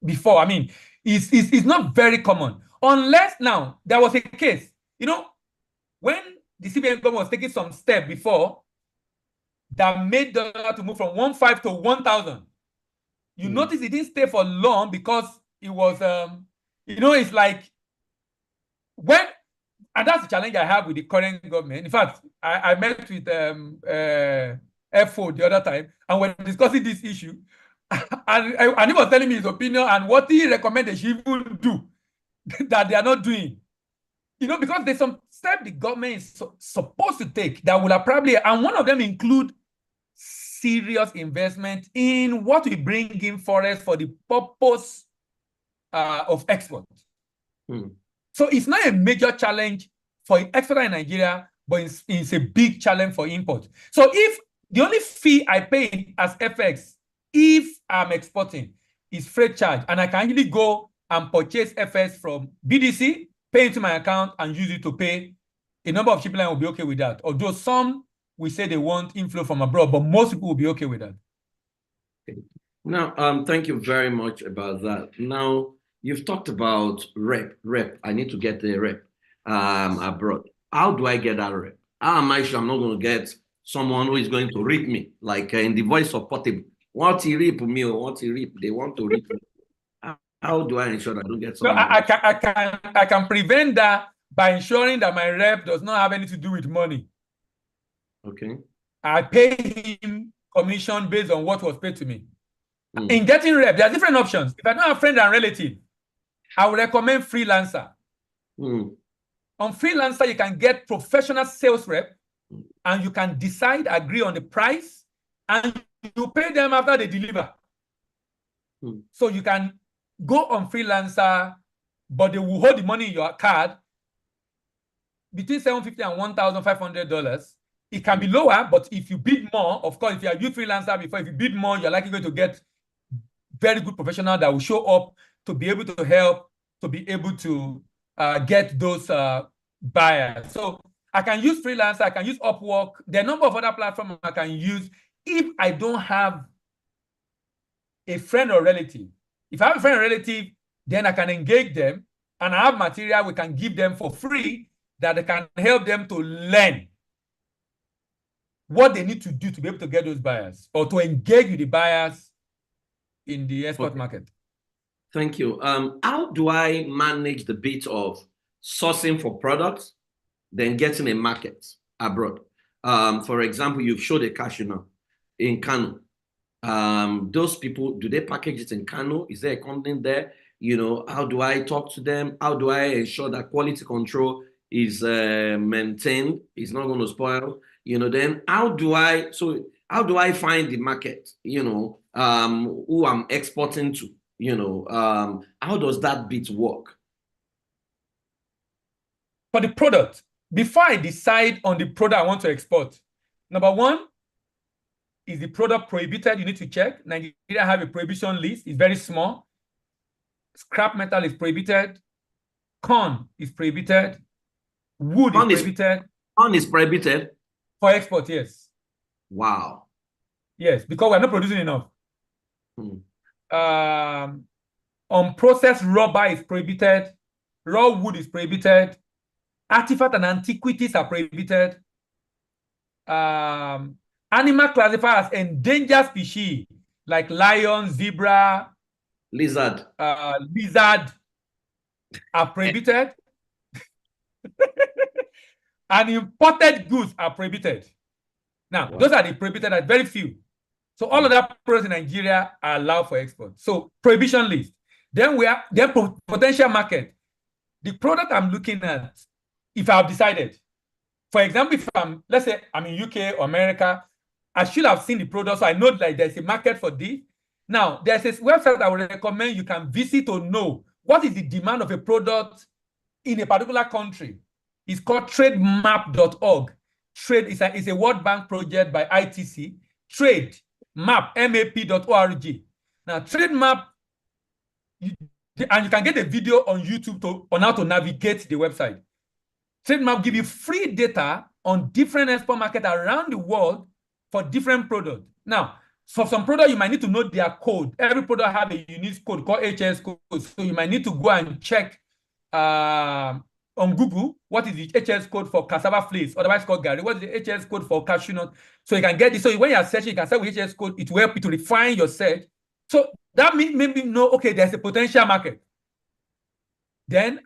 before, I mean, it's not very common. Unless now, there was a case, you know, when the CBN government was taking some step before that made dollar to move from 1.5 to 1,000. You notice it didn't stay for long because it was, you know, it's like when, and that's the challenge I have with the current government. In fact, I met with FO the other time, and we're discussing this issue, and he was telling me his opinion and what he recommended she should do that they are not doing. You know, because there's some steps the government is supposed to take that will probably, and one of them include serious investment in what we bring in Forex for the purpose of export. So it's not a major challenge for exporter in Nigeria, but it's a big challenge for import. So if the only fee I pay as FX if I'm exporting is freight charge, and I can actually go and purchase FX from BDC, pay into my account, and use it to pay, a number of shipping lines will be okay with that. Although some will say they want inflow from abroad, but most people will be okay with that. Okay. Now, thank you very much about that. Now, you've talked about rep. I need to get the rep abroad. How do I get that rep? How am I sure I'm not going to get someone who is going to rip me, like in the voice of Portable? What he rip me or what he rip? They want to rip me. How do I ensure that I don't get someone? No, I can prevent that by ensuring that my rep does not have anything to do with money. Okay. I pay him commission based on what was paid to me. In getting rep, there are different options. If I don't have friend and relative, I would recommend freelancer. On freelancer, you can get professional sales rep, and you can decide, agree on the price, and you pay them after they deliver. So you can go on freelancer, but they will hold the money in your card between $750 and $1,500. It can be lower, but if you bid more, of course, if you have used freelancer before, if you bid more, you're likely going to get very good professional that will show up to be able to help, to be able to get those buyers. So I can use freelancer, I can use Upwork. There are a number of other platforms I can use if I don't have a friend or relative. If I have a friend or relative, then I can engage them, and I have material we can give them for free that can help them to learn what they need to do to be able to get those buyers or to engage with the buyers in the export market. Thank you. How do I manage the bit of sourcing for products, then getting a market abroad? For example, you've showed a cashew now in Kano. Those people, do they package it in Kano? Is there a company there? You know, how do I talk to them? How do I ensure that quality control is maintained? It's not going to spoil. You know, then how do I find the market? You know, who I'm exporting to? You know, how does that bit work? For the product, before I decide on the product I want to export, number one, is the product prohibited? You need to check. Nigeria have a prohibition list. It's very small. Scrap metal is prohibited. Corn is prohibited. Wood is prohibited. Corn is prohibited? For export, yes. Wow. Yes, because we're not producing enough. Unprocessed rubber is prohibited. Raw wood is prohibited. Artifacts and antiquities are prohibited. Animal classified as endangered species like lion, zebra, lizard are prohibited. and imported goods are prohibited. Now, those are the prohibited, are very few. So all of that products in Nigeria are allowed for export. So prohibition list. Then we have potential market. The product I'm looking at, if I've decided, for example, if let's say I'm in UK or America, I should have seen the product, so I know like there's a market for this. Now, there's a website I would recommend you can visit to know what is the demand of a product in a particular country. It's called trademap.org. Trade is a World Bank project by ITC. Trade map, map.org. Now, trade map, and you can get a video on YouTube on how to navigate the website. Trade map give you free data on different export markets around the world for different products. Now, for some products, you might need to know their code. Every product have a unique code called HS code. So you might need to go and check on Google what is the HS code for cassava flakes, otherwise called Gary. What is the HS code for cashew nut? So you can get this. So when you're searching, you can search with HS code. It will help you to refine your search. So that means maybe know, okay, there's a potential market. Then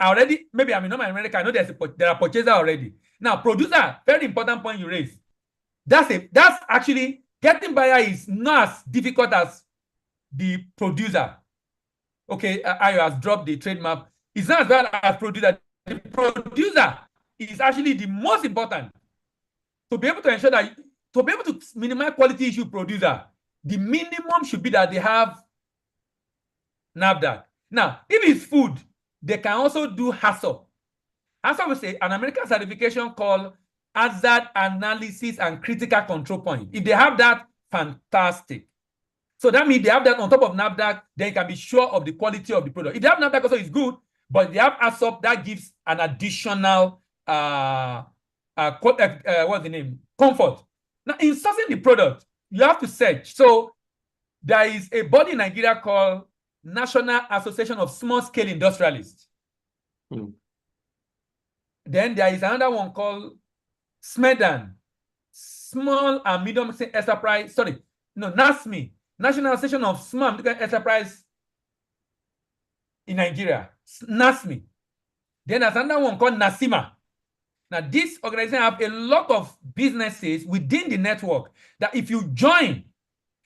maybe I'm in America, I know there are purchasers already. Now, producer, very important point you raise. That's actually, getting buyer is not as difficult as the producer. Okay, I has dropped the trade map. It's not as bad as producer. The producer is actually the most important. To be able to ensure that, to be able to minimize quality issue producer, the minimum should be that they have NAFDAC. Now, if it's food, they can also do HACCP. HACCP is an American certification called Hazard Analysis and Critical Control Point. If they have that, fantastic. So that means they have that on top of NAFDAC, then you can be sure of the quality of the product. If they have NAFDAC also, it's good, but if they have HACCP, that gives an additional, what's the name? Comfort. Now, in sourcing the product, you have to search. So there is a body in Nigeria called National Association of Small-Scale Industrialists. Then there is another one called SMEDAN, Small and Medium Enterprise, NASME, National Association of Small and Medium Enterprise in Nigeria, NASME. Then there's another one called NASIMA. Now, this organization have a lot of businesses within the network that if you join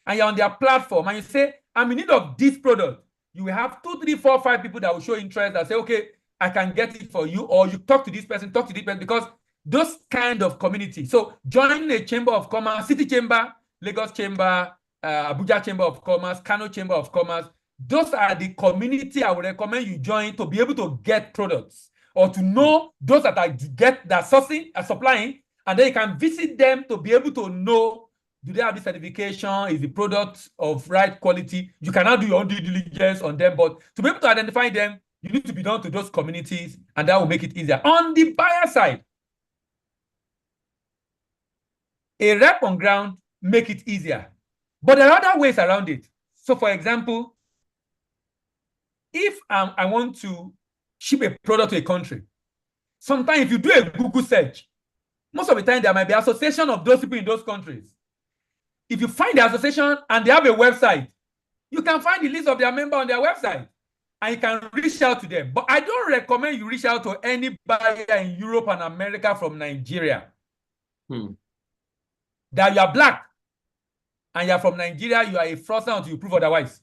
and you're on their platform and you say, I'm in need of this product, you will have 2, 3, 4, 5 people that will show interest and say, okay, I can get it for you, or you talk to this person, because those kind of community. So join a Chamber of Commerce, City Chamber, Lagos Chamber, Abuja Chamber of Commerce, Kano Chamber of Commerce. Those are the community I would recommend you join to be able to get products or to know those that are sourcing, are supplying, and then you can visit them to be able to know, do they have the certification? Is the product of right quality? You cannot do your own due diligence on them, but to be able to identify them, you need to be down to those communities, and that will make it easier. On the buyer side, a rep on ground make it easier. But there are other ways around it. So, for example, if I want to ship a product to a country, sometimes if you do a Google search, most of the time there might be association of those people in those countries. If you find the association and they have a website, you can find the list of their members on their website and you can reach out to them. But I don't recommend you reach out to any buyer in Europe and America from Nigeria. That you are black and you are from Nigeria, you are a fraudster until you prove otherwise.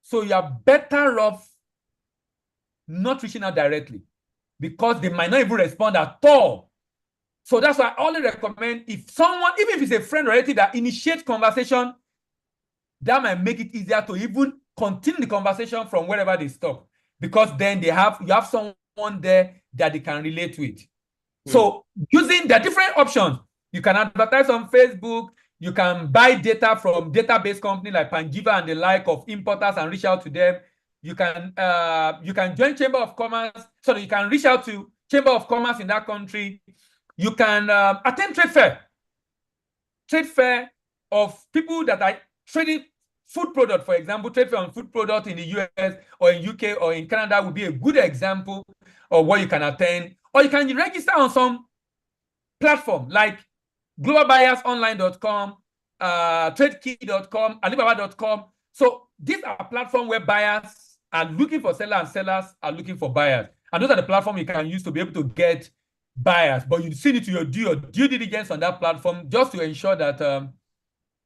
So you are better off not reaching out directly because they might not even respond at all. So that's why I only recommend if someone, even if it's a friend or relative that initiates conversation, that might make it easier to even continue the conversation from wherever they stop. Because then you have someone there that they can relate with. So using the different options, you can advertise on Facebook, you can buy data from database companies like Panjiva and the like of importers and reach out to them. You can join Chamber of Commerce, so you can reach out to Chamber of Commerce in that country. You can attend trade fair of people that are trading food product, for example. Trade fair on food product in the US or in UK or in Canada would be a good example of what you can attend. Or you can register on some platform like globalbuyersonline.com, tradekey.com, alibaba.com. So these are platforms where buyers are looking for sellers and sellers are looking for buyers. And those are the platforms you can use to be able to get buyers, but you still need to do your due diligence on that platform just to ensure that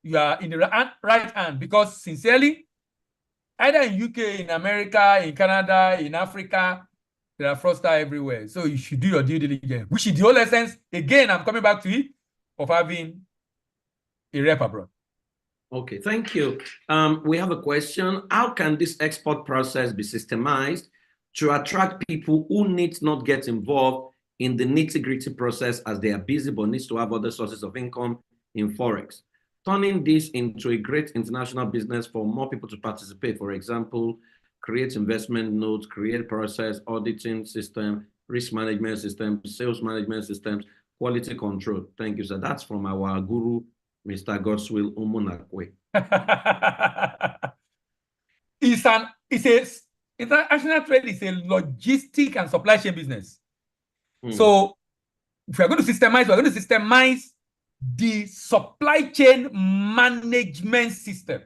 you are in the right hand. Because sincerely, either in UK, in America, in Canada, in Africa, there are fraudsters everywhere. So you should do your due diligence, which is the whole essence. Again, I'm coming back to it, of having a rep abroad. Okay, thank you. We have a question. How can this export process be systemized to attract people who need not get involved in the nitty-gritty process as they are busy but needs to have other sources of income in Forex? Turning this into a great international business for more people to participate. For example, create investment notes, create process, auditing system, risk management system, sales management systems, quality control. Thank you, sir. That's from our guru, Mr. Godswill Umunakwe. International trade is a logistic and supply chain business. So if we're going to systemize the supply chain management system.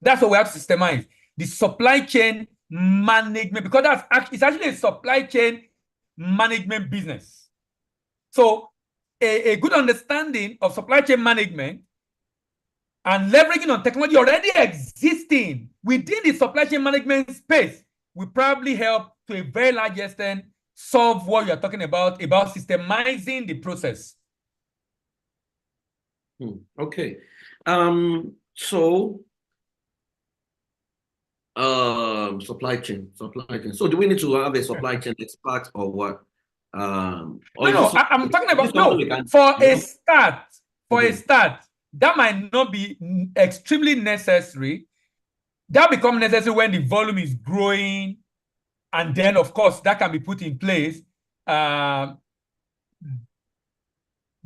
That's what we have to systemize. The supply chain management, because it's actually a supply chain management business. So a good understanding of supply chain management and leveraging on technology already existing within the supply chain management space will probably help to a very large extent solve what you're talking about systemizing the process. Okay. Supply chain. So do we need to have a supply chain expert or what? I'm talking about for a start, that might not be extremely necessary. That becomes necessary when the volume is growing, and then of course that can be put in place. There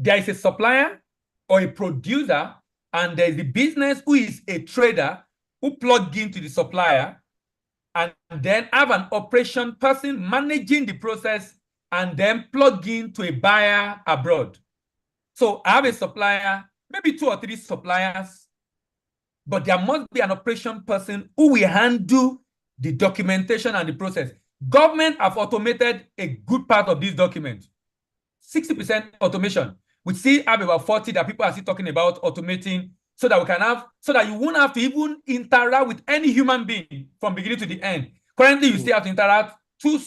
is a supplier or a producer, and there's the business who is a trader who plug into the supplier, and then have an operation person managing the process, and then plug into a buyer abroad. So I have a supplier, maybe 2 or 3 suppliers, but there must be an operation person who will handle the documentation and the process. Government have automated a good part of this document. 60% automation. We still have about 40 that people are still talking about automating, so that you won't have to even interact with any human being from beginning to the end. Currently, you still have to interact to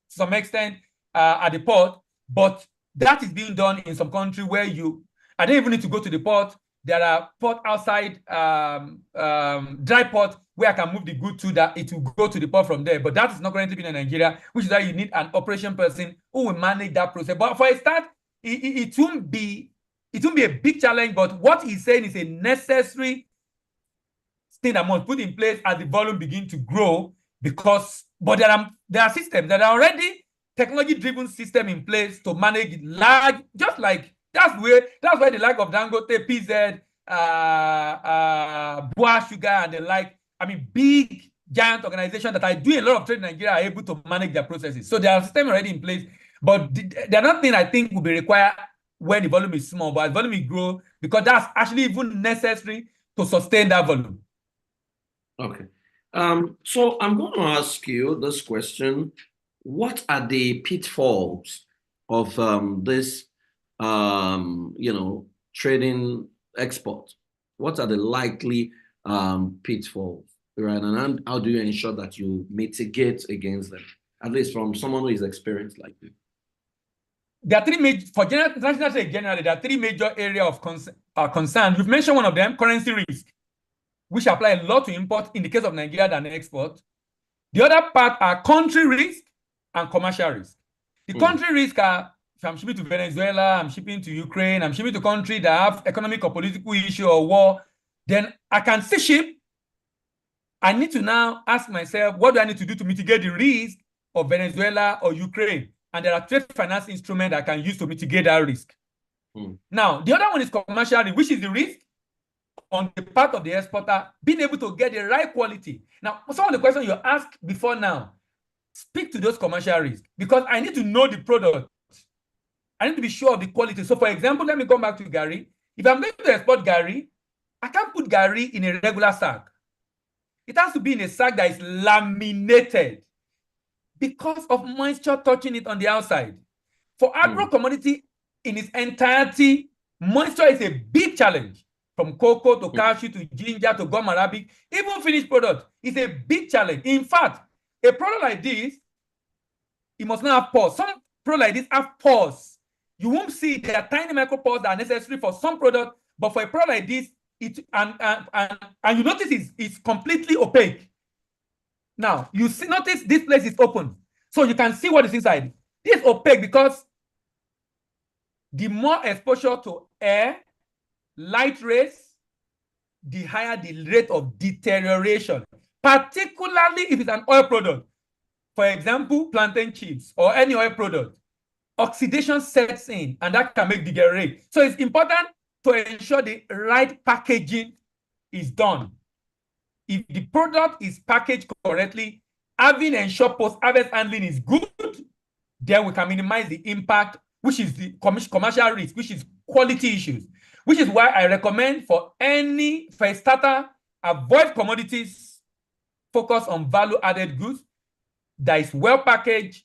some extent at the port, but that is being done in some country where I don't even need to go to the port. There are port outside, dry port, where I can move the good to that it will go to the port from there. But that is not currently being in Nigeria, which is why you need an operation person who will manage that process. But for a start, it won't be a big challenge, but what he's saying is a necessary thing that must put in place as the volume begin to grow, but there are systems that are already technology-driven system in place to manage large, just like that's where the like of Dangote, PZ, Boa Sugar, and the like. I mean, big giant organizations that are doing a lot of trade in Nigeria are able to manage their processes. So there are systems already in place, but there are nothing I think will be required when the volume is small, but as volume will grow, because that's actually even necessary to sustain that volume. Okay. So I'm going to ask you this question. What are the pitfalls of this, trading export? What are the likely pitfalls, right? And how do you ensure that you mitigate against them, at least from someone who is experienced like you? There are 3 major, for international trade generally, there are 3 major areas of concern. You've mentioned one of them, currency risk, which apply a lot to import in the case of Nigeria than export. The other part are country risk and commercial risk. The country risk are, if I'm shipping to Venezuela, I'm shipping to Ukraine, I'm shipping to countries that have economic or political issue or war, then I can still ship. I need to now ask myself, what do I need to do to mitigate the risk of Venezuela or Ukraine? And there are trade finance instruments I can use to mitigate that risk. Now, the other one is commercial risk, which is the risk on the part of the exporter being able to get the right quality. Now, some of the questions you asked before now, speak to those commercial risks, because I need to know the product. I need to be sure of the quality. So, for example, let me come back to Gari. If I'm going to export Gari, I can't put Gari in a regular sack. It has to be in a sack that is laminated because of moisture touching it on the outside. For agro commodity in its entirety, moisture is a big challenge. From cocoa to cashew to ginger to gum arabic, even finished product is a big challenge. In fact, a product like this, it must not have pores. Some products like this have pores. You won't see there are tiny micropores that are necessary for some product, but for a product like this, and you notice it's completely opaque. Now you see, notice this place is open, so you can see what is inside. This is opaque because the more exposure to air, light rays, the higher the rate of deterioration, particularly if it's an oil product. For example, plantain chips or any oil product, oxidation sets in and that can make deteriorate. So it's important to ensure the right packaging is done. If the product is packaged correctly, having ensured post-harvest handling is good, then we can minimize the impact, which is the commercial risk, which is quality issues, which is why I recommend for a starter, avoid commodities, focus on value-added goods that is well packaged,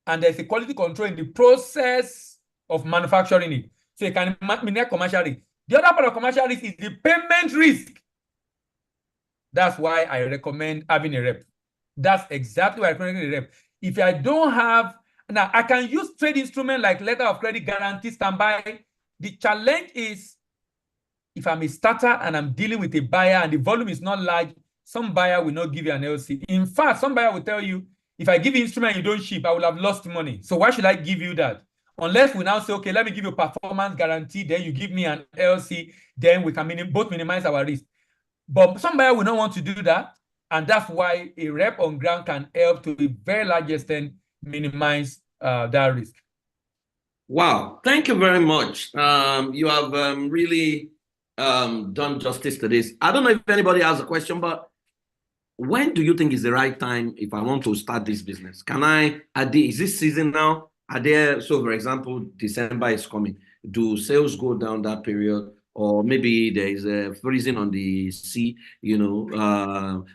and there's a quality control in the process of manufacturing it. So you can minimize commercial risk. The other part of commercial risk is the payment risk. That's why I recommend having a rep. That's exactly why I recommend a rep. If I don't have, now I can use trade instruments like letter of credit, guarantee, standby. The challenge is if I'm a starter and I'm dealing with a buyer and the volume is not large, some buyer will not give you an LC. In fact, some buyer will tell you, if I give you instrument you don't ship, I will have lost money. So why should I give you that? Unless we now say, okay, let me give you a performance guarantee, then you give me an LC, then we can both minimize our risk. But some buyer will not want to do that. And that's why a rep on ground can help to a very large extent minimize that risk. Wow, thank you very much. You have really done justice to this. I don't know if anybody has a question, but when do you think is the right time if I want to start this business? Is this season now? So for example, December is coming. Do sales go down that period? Or maybe there is a freezing on the sea, I'm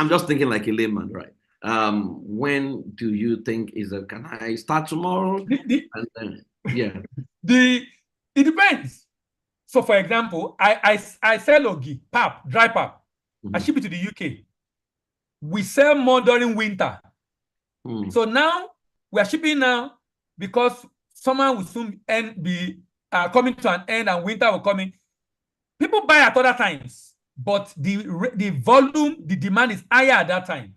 just thinking like a layman, right? When do you think can I start tomorrow? Yeah. It depends. So for example, I sell ogi, pap, dry pap. I ship it to the UK. We sell more during winter. So now we are shipping now because summer will soon be coming to an end and winter will come in. People buy at other times, but the volume, the demand is higher at that time.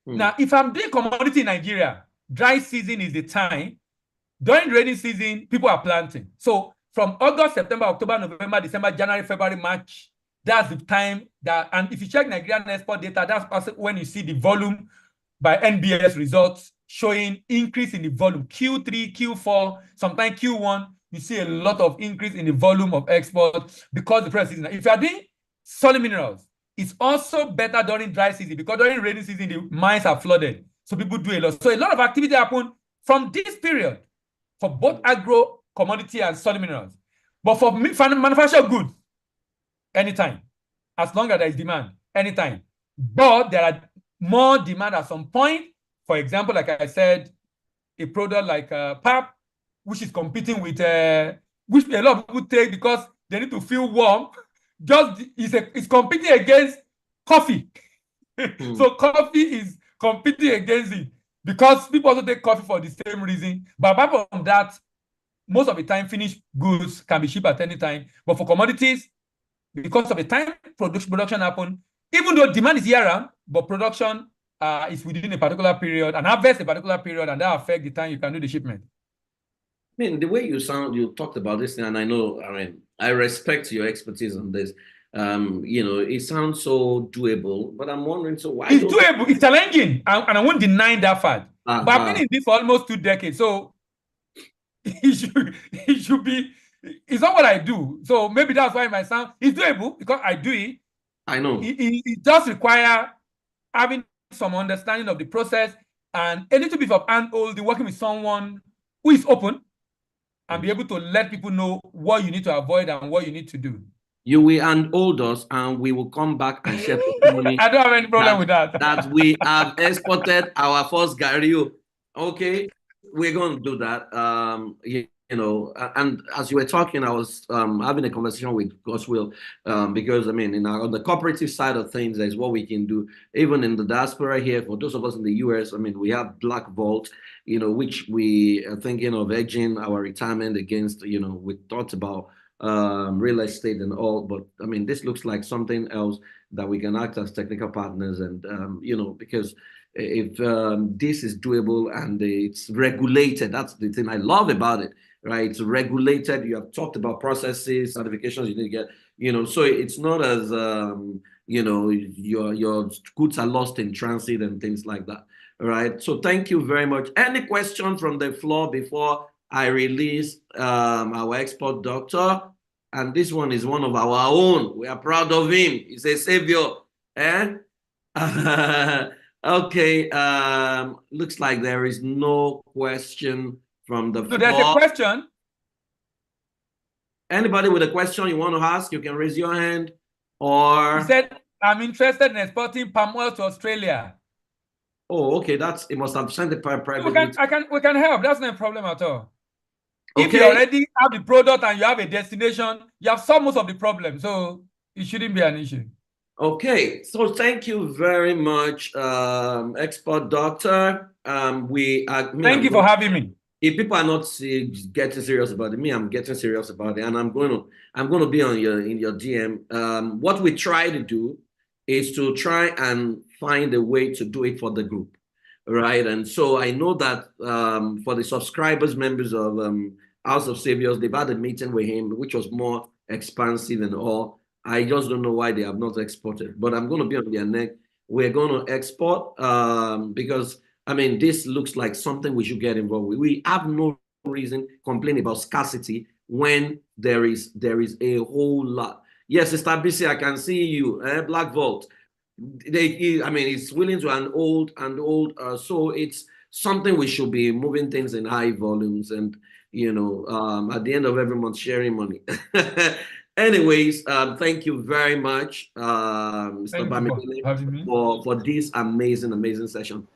Now, if I'm doing commodity in Nigeria, dry season is the time. During rainy season, people are planting. So from August, September, October, November, December, January, February, March, that's the time and if you check Nigerian export data, that's also when you see the volume by NBS results showing increase in the volume. Q3, Q4, sometimes Q1, you see a lot of increase in the volume of export because the price season. If you are doing solid minerals, it's also better during dry season because during rainy season, the mines are flooded. So people do a lot. So a lot of activity happen from this period for both agro, commodity, and solid minerals. But for manufactured goods, anytime, as long as there is demand, anytime. But there are more demand at some point. For example, like I said, a product like pap, which is competing with, which a lot of people take because they need to feel warm, it's competing against coffee. So coffee is competing against it because people also take coffee for the same reason. But apart from that, most of the time, finished goods can be shipped at any time. But for commodities, because of the time production happen, even though demand is year-round, but production is within a particular period and harvest a particular period, and that affects the time you can do the shipment. I mean, the way you talked about this, and I respect your expertise on this. It sounds so doable, but I'm wondering, so why? It's doable, it's challenging, and I won't deny that fact. But I've been in this for almost 2 decades, so it should be. It's not what I do, so maybe that's why my sound is doable because I do it. I know it does require having some understanding of the process and a little bit of hand-holding, working with someone who is open and be able to let people know what you need to avoid and what you need to do. You will handhold us and we will come back and share testimony. I don't have any problem with that. That we have exported our first Gario. Okay. we're going to do that. You know, and as you were talking, I was having a conversation with Goswill, because I mean, on the cooperative side of things, there's what we can do. Even in the diaspora here, for those of us in the US, I mean, we have Black Vault, you know, which we are thinking of hedging our retirement against. You know, we thought about real estate and all, but I mean, this looks like something else that we can act as technical partners, and you know, because if this is doable and it's regulated, that's the thing I love about it, right? It's regulated. You have talked about processes, certifications you need to get, you know, so it's not as you know, your goods are lost in transit and things like that. All right. So thank you very much. Any question from the floor before I release our expert doctor? And this one is one of our own. We are proud of him. He's a savior. Eh? Okay. Looks like there is no question from the floor. There's a question. Anybody with a question you want to ask, you can raise your hand. Or he said, I'm interested in exporting palm oil to Australia. Oh, okay. It must have sent it privately. We can help. That's not a problem at all. Okay. If you already have the product and you have a destination, you have solved most of the problem. So it shouldn't be an issue. Okay. So thank you very much, expert doctor. Thank you for having me. If people are not getting serious about it, I'm getting serious about it, and I'm going to be in your DM. What we try to do is to try and find a way to do it for the group, right? And so I know that for the subscribers, members of House of Saviors, they've had a meeting with him, which was more expansive and all. I just don't know why they have not exported, but I'm going to be on their neck. We're going to export because I mean, this looks like something we should get involved with. We have no reason complaining about scarcity when there is a whole lot. Yes, Sister BC, I can see you. Black Vault. I mean, it's willing to an old, so it's something we should be moving things in high volumes, and you know, at the end of every month, sharing money. Anyways, thank you very much, Mr. Bamidele, for this amazing session.